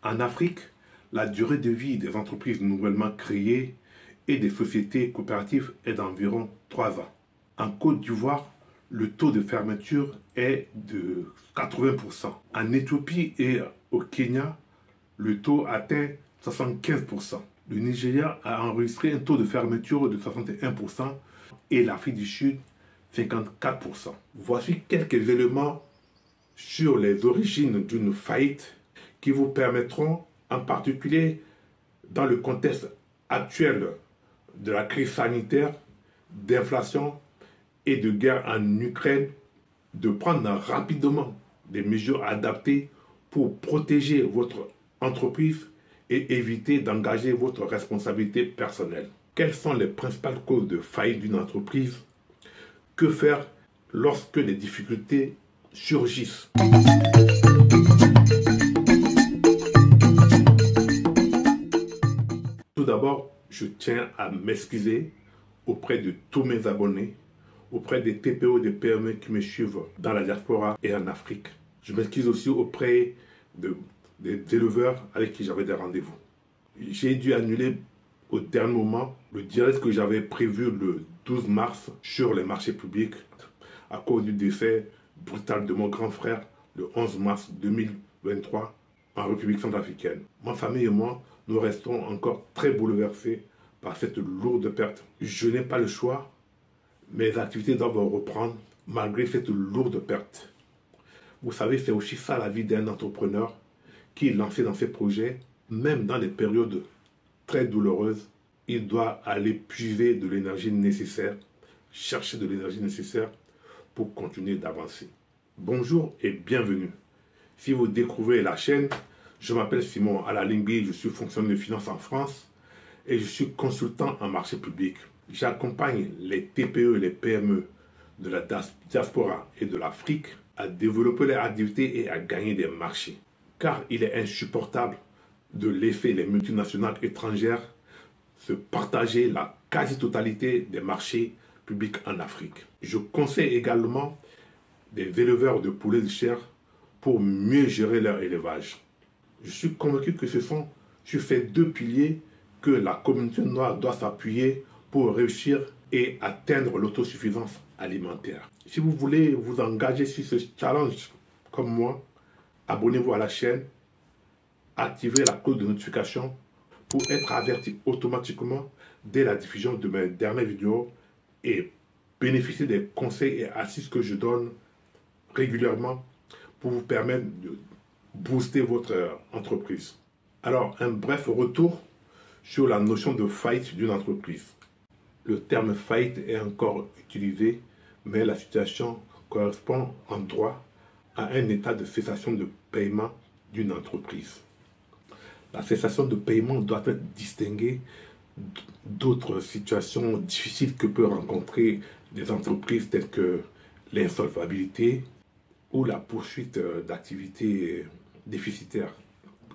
En Afrique, la durée de vie des entreprises nouvellement créées et des sociétés coopératives est d'environ 3 ans. En Côte d'Ivoire, le taux de fermeture est de 80%. En Éthiopie et au Kenya, le taux atteint 75%. Le Nigeria a enregistré un taux de fermeture de 61% et l'Afrique du Sud 54%. Voici quelques éléments sur les origines d'une faillite qui vous permettront, en particulier dans le contexte actuel de la crise sanitaire, d'inflation et de guerre en Ukraine, de prendre rapidement des mesures adaptées pour protéger votre entreprise et éviter d'engager votre responsabilité personnelle. Quelles sont les principales causes de faillite d'une entreprise? Que faire lorsque des difficultés surgissent? Tout d'abord, je tiens à m'excuser auprès de tous mes abonnés, auprès des TPE et des PME qui me suivent dans la diaspora et en Afrique. Je m'excuse aussi auprès des éleveurs avec qui j'avais des rendez-vous. J'ai dû annuler au dernier moment le direct que j'avais prévu le 12 mars sur les marchés publics à cause du décès brutal de mon grand frère le 11 mars 2023 en République centrafricaine. Ma famille et moi, nous restons encore très bouleversés par cette lourde perte. Je n'ai pas le choix, mes activités doivent reprendre malgré cette lourde perte. Vous savez, c'est aussi ça la vie d'un entrepreneur qui est lancé dans ses projets, même dans des périodes très douloureuses, il doit aller puiser de l'énergie nécessaire, chercher de l'énergie nécessaire pour continuer d'avancer. Bonjour et bienvenue. Si vous découvrez la chaîne, je m'appelle Simon Alalingui, je suis fonctionnaire de finance en France et je suis consultant en marché public. J'accompagne les TPE et les PME de la diaspora et de l'Afrique à développer leurs activités et à gagner des marchés. Car il est insupportable de laisser les multinationales étrangères se partager la quasi-totalité des marchés publics en Afrique. Je conseille également des éleveurs de poulets de chair pour mieux gérer leur élevage. Je suis convaincu que ce sont sur ces deux piliers que la communauté noire doit s'appuyer pour réussir et atteindre l'autosuffisance alimentaire. Si vous voulez vous engager sur ce challenge comme moi, abonnez-vous à la chaîne, activez la cloche de notification pour être averti automatiquement dès la diffusion de mes dernières vidéos et bénéficier des conseils et astuces que je donne régulièrement pour vous permettre de booster votre entreprise. Alors, un bref retour sur la notion de faillite d'une entreprise. Le terme faillite est encore utilisé, mais la situation correspond en droit à un état de cessation de paiement d'une entreprise. La cessation de paiement doit être distinguée d'autres situations difficiles que peuvent rencontrer des entreprises telles que l'insolvabilité ou la poursuite d'activités déficitaires.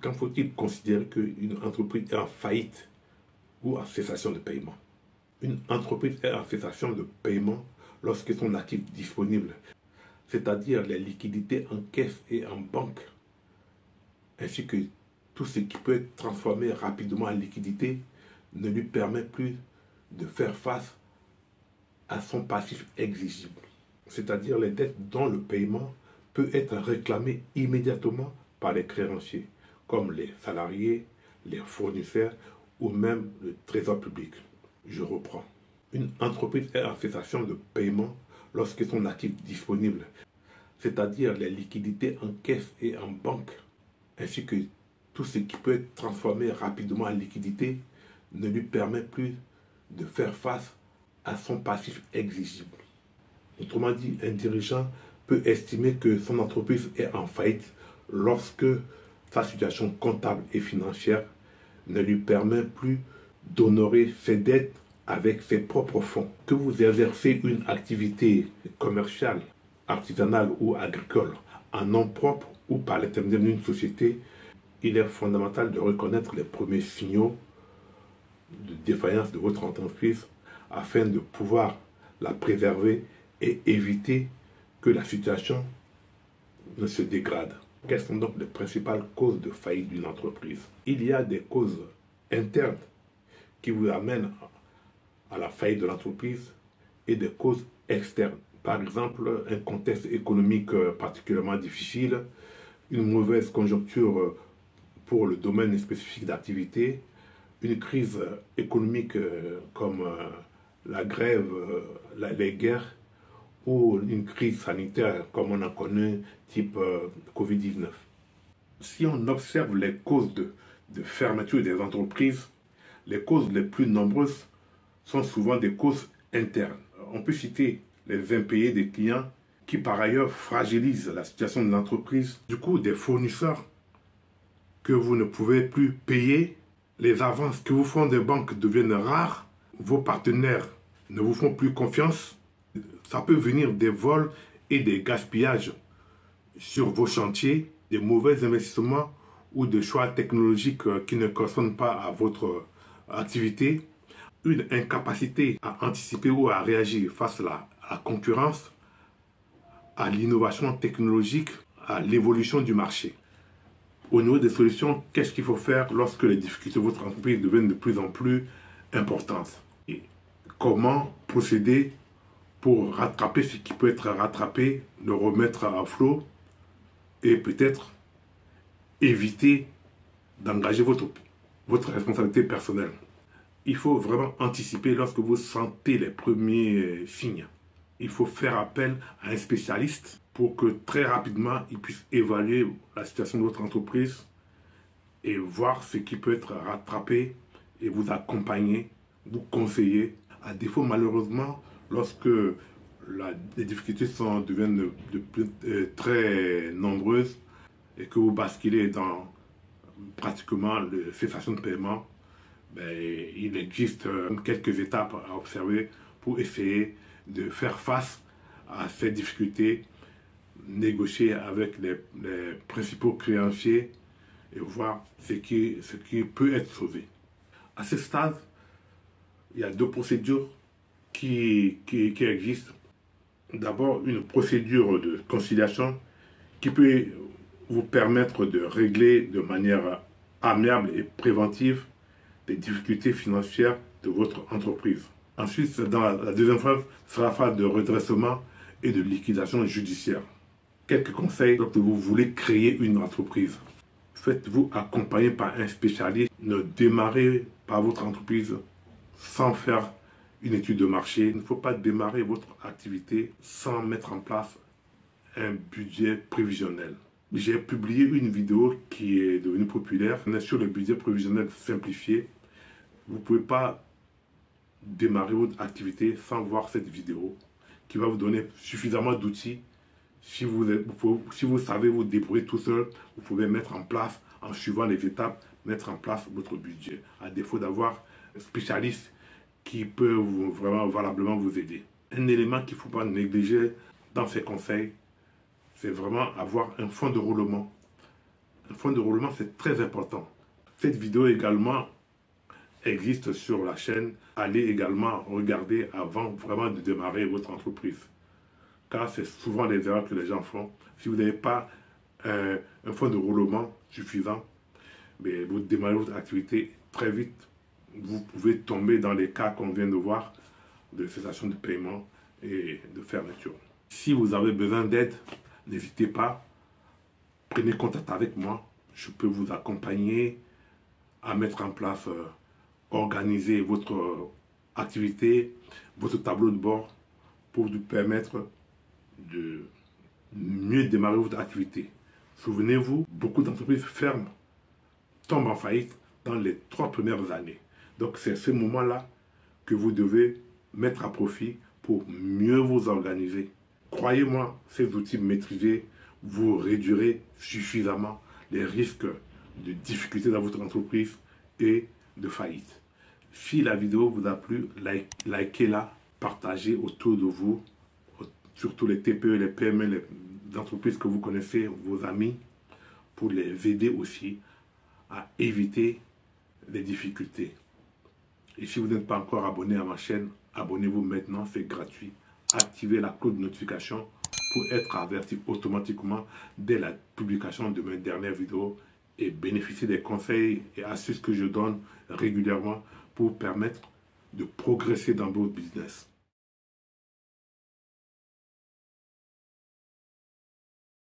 Quand faut-il considérer qu'une entreprise est en faillite ou en cessation de paiement? Une entreprise est en cessation de paiement lorsque son actif disponible, c'est-à-dire les liquidités en caisse et en banque, ainsi que tout ce qui peut être transformé rapidement en liquidité, ne lui permet plus de faire face à son passif exigible, c'est-à-dire les dettes dont le paiement peut être réclamé immédiatement par les créanciers, comme les salariés, les fournisseurs ou même le trésor public. Je reprends. Une entreprise est en cessation de paiement lorsque son actif disponible, c'est-à-dire les liquidités en caisse et en banque, ainsi que tout ce qui peut être transformé rapidement en liquidité, ne lui permet plus de faire face à son passif exigible. Autrement dit, un dirigeant peut estimer que son entreprise est en faillite lorsque sa situation comptable et financière ne lui permet plus d'honorer ses dettes avec ses propres fonds. Que vous exercez une activité commerciale, artisanale ou agricole en nom propre ou par l'intermédiaire d'une société, il est fondamental de reconnaître les premiers signaux de défaillance de votre entreprise afin de pouvoir la préserver et éviter que la situation ne se dégrade. Quelles sont donc les principales causes de faillite d'une entreprise? Il y a des causes internes qui vous amènent à la faillite de l'entreprise et des causes externes. Par exemple, un contexte économique particulièrement difficile, une mauvaise conjoncture pour le domaine spécifique d'activité, une crise économique comme la grève, les guerres, ou une crise sanitaire comme on en connaît, type Covid-19. Si on observe les causes de fermeture des entreprises, les causes les plus nombreuses sont souvent des causes internes. On peut citer les impayés des clients qui par ailleurs fragilisent la situation de l'entreprise. Du coup, des fournisseurs que vous ne pouvez plus payer, les avances que vous font des banques deviennent rares, vos partenaires ne vous font plus confiance. Ça peut venir des vols et des gaspillages sur vos chantiers, des mauvais investissements ou des choix technologiques qui ne correspondent pas à votre activité, une incapacité à anticiper ou à réagir face à la concurrence, à l'innovation technologique, à l'évolution du marché. Au niveau des solutions, qu'est-ce qu'il faut faire lorsque les difficultés de votre entreprise deviennent de plus en plus importantes? Et comment procéder pour rattraper ce qui peut être rattrapé, le remettre à flot et peut-être éviter d'engager votre responsabilité personnelle. Il faut vraiment anticiper lorsque vous sentez les premiers signes. Il faut faire appel à un spécialiste pour que très rapidement, il puisse évaluer la situation de votre entreprise et voir ce qui peut être rattrapé et vous accompagner, vous conseiller. À défaut, malheureusement, lorsque les difficultés deviennent très nombreuses et que vous basculez dans pratiquement la cessation de paiement, il existe quelques étapes à observer pour essayer de faire face à ces difficultés, négocier avec les principaux créanciers et voir ce qui peut être sauvé. À ce stade, il y a deux procédures qui existent. D'abord, une procédure de conciliation qui peut vous permettre de régler de manière amiable et préventive les difficultés financières de votre entreprise. Ensuite, dans la deuxième phase, c'est la phase de redressement et de liquidation judiciaire. Quelques conseils lorsque vous voulez créer une entreprise. Faites-vous accompagner par un spécialiste. Ne démarrez pas votre entreprise sans faire une étude de marché. Il ne faut pas démarrer votre activité sans mettre en place un budget prévisionnel. J'ai publié une vidéo qui est devenue populaire sur le budget prévisionnel simplifié. Vous ne pouvez pas démarrer votre activité sans voir cette vidéo qui va vous donner suffisamment d'outils. Si vous savez vous débrouiller tout seul, vous pouvez mettre en place, en suivant les étapes, mettre en place votre budget. À défaut d'avoir un spécialiste qui peut vraiment valablement vous aider. Un élément qu'il ne faut pas négliger dans ces conseils, c'est vraiment avoir un fonds de roulement. Un fonds de roulement, c'est très important. Cette vidéo également existe sur la chaîne. Allez également regarder avant vraiment de démarrer votre entreprise. Car c'est souvent les erreurs que les gens font. Si vous n'avez pas un fonds de roulement suffisant, mais vous démarrez votre activité très vite. Vous pouvez tomber dans les cas qu'on vient de voir de cessation de paiement et de fermeture. Si vous avez besoin d'aide, n'hésitez pas, prenez contact avec moi. Je peux vous accompagner à mettre en place, organiser votre activité, votre tableau de bord pour vous permettre de mieux démarrer votre activité. Souvenez-vous, beaucoup d'entreprises ferment, tombent en faillite dans les 3 premières années. Donc c'est ce moment-là que vous devez mettre à profit pour mieux vous organiser. Croyez-moi, ces outils maîtrisés, vous réduirez suffisamment les risques de difficultés dans votre entreprise et de faillite. Si la vidéo vous a plu, likez-la, partagez autour de vous, surtout les TPE, les PME, les entreprises que vous connaissez, vos amis, pour les aider aussi à éviter les difficultés. Et si vous n'êtes pas encore abonné à ma chaîne, abonnez-vous maintenant, c'est gratuit. Activez la cloche de notification pour être averti automatiquement dès la publication de mes dernières vidéos et bénéficier des conseils et astuces que je donne régulièrement pour permettre de progresser dans votre business.